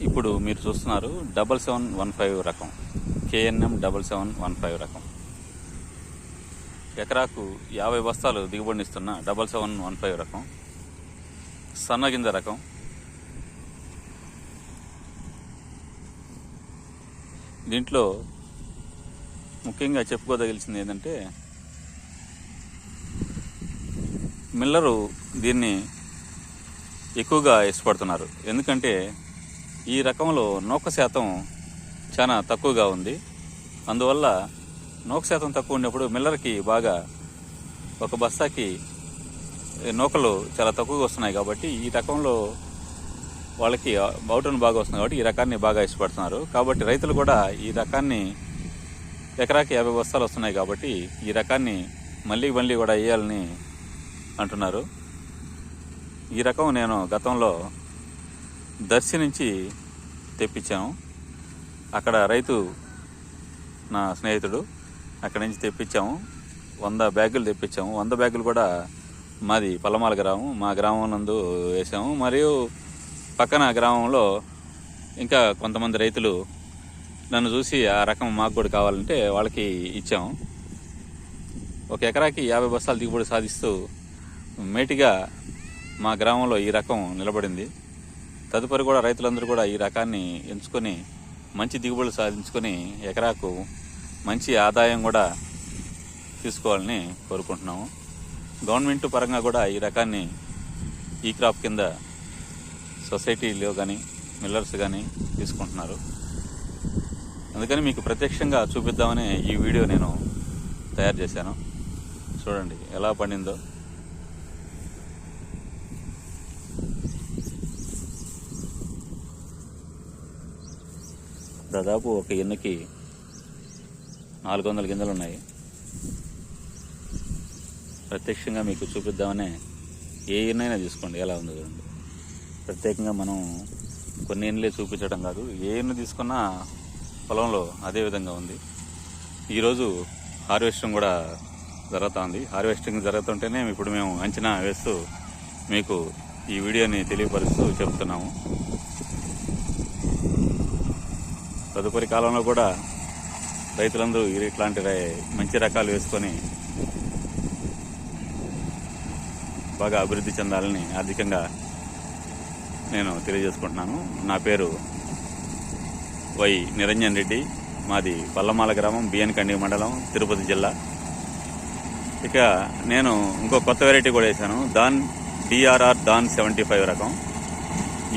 ఇప్పుడు మీరు చూస్తున్నారు 7715 రకం, KNM 7715 రకం. ఎకరాకు 50 బస్తాలు దిగుబడినిస్తున్న 7715 రకం, సన్నగింజ రకం. దీంట్లో ముఖ్యంగా చెప్పుకోదగిలిసింది ఏంటంటే, మిల్లరు దీన్ని ఎక్కువగా ఇష్టపడుతున్నారు. ఎందుకంటే ఈ రకంలో నూక శాతం చాలా తక్కువగా ఉంది. అందువల్ల నూక శాతం తక్కువ ఉన్నప్పుడు మిల్లర్కి బాగా ఒక బస్తాకి నూకలు చాలా తక్కువగా వస్తున్నాయి. కాబట్టి ఈ రకంలో వాళ్ళకి అవుటన్ బాగా వస్తుంది కాబట్టి ఈ రకాన్ని బాగా ఇష్టపడుతున్నారు. కాబట్టి రైతులు కూడా ఈ రకాన్ని ఎకరాకి 50 బస్తాలు వస్తున్నాయి కాబట్టి ఈ రకాన్ని మళ్ళీ కూడా వేయాలని అంటున్నారు. ఈ రకం నేను గతంలో దర్శి నుంచి తెప్పించాను. అక్కడ రైతు నా స్నేహితుడు, అక్కడి నుంచి తెప్పించాము. 100 బ్యాగులు తెప్పించాము. 100 బ్యాగులు కూడా మాది పల్లమాల గ్రామం, మా గ్రామం నందు వేసాము. మరియు పక్కన గ్రామంలో ఇంకా కొంతమంది రైతులు నన్ను చూసి ఆ రకం మాకు కూడా కావాలంటే వాళ్ళకి ఇచ్చాము. ఒక ఎకరాకి 50 బస్తాలు దిగుబడి సాధిస్తూ మేటిగా మా గ్రామంలో ఈ రకం నిలబడింది. తదుపరి కూడా రైతులందరూ కూడా ఈ రకాన్ని ఎంచుకొని మంచి దిగుబడులు సాధించుకొని ఎకరాకు మంచి ఆదాయం కూడా తీసుకోవాలని కోరుకుంటున్నాము. గవర్నమెంట్ పరంగా కూడా ఈ రకాన్ని ఈ క్రాప్ కింద సొసైటీలో కానీ మిల్లర్స్ కానీ తీసుకుంటున్నారు. అందుకని మీకు ప్రత్యక్షంగా చూపిద్దామని ఈ వీడియో నేను తయారు చేశాను. చూడండి ఎలా పండిందో. దాదాపు ఒక ఎన్నుకి 400 గింజలు ఉన్నాయి. ప్రత్యక్షంగా మీకు చూపిద్దామనే ఏ ఎన్నైనా తీసుకోండి ఎలా ఉందో చూడండి. ప్రత్యేకంగా మనం కొన్ని ఎన్నులే చూపించడం కాదు, ఏ ఎన్ను తీసుకున్నా పొలంలో అదే విధంగా ఉంది. ఈరోజు హార్వెస్టింగ్ కూడా జరుగుతుంది. హార్వెస్టింగ్ జరుగుతుంటేనే ఇప్పుడు మేము అంచనా వేస్తూ మీకు ఈ వీడియోని తెలియపరుస్తూ చెప్తున్నాము. తదుపరి కాలంలో కూడా రైతులందరూ ఇట్లాంటి మంచి రకాలు వేసుకొని బాగా అభివృద్ధి చెందాలని ఆర్థికంగా నేను తెలియజేసుకుంటున్నాను. నా పేరు వై నిరంజన్ రెడ్డి, మాది పల్లమాల గ్రామం, బిఎన్ కండి మండలం, తిరుపతి జిల్లా. ఇక నేను ఇంకో కొత్త వెరైటీ కూడా వేశాను, DRR 75 రకం.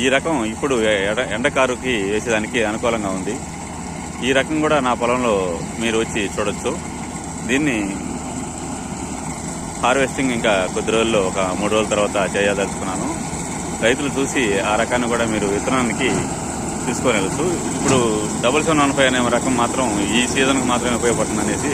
ఈ రకం ఇప్పుడు ఎండకారుకి వేసేదానికి అనుకూలంగా ఉంది. ఈ రకం కూడా నా పొలంలో మీరు వచ్చి చూడొచ్చు. దీన్ని హార్వెస్టింగ్ ఇంకా కొద్ది రోజుల్లో ఒక 3 రోజుల తర్వాత చేయదలుచుకున్నాను. రైతులు చూసి ఆ రకాన్ని కూడా మీరు విత్తనానికి తీసుకొని వెళ్ళచ్చు. ఇప్పుడు 7715 అనే రకం మాత్రం ఈ సీజన్కి మాత్రమే ఉపయోగపడుతుంది అనేసి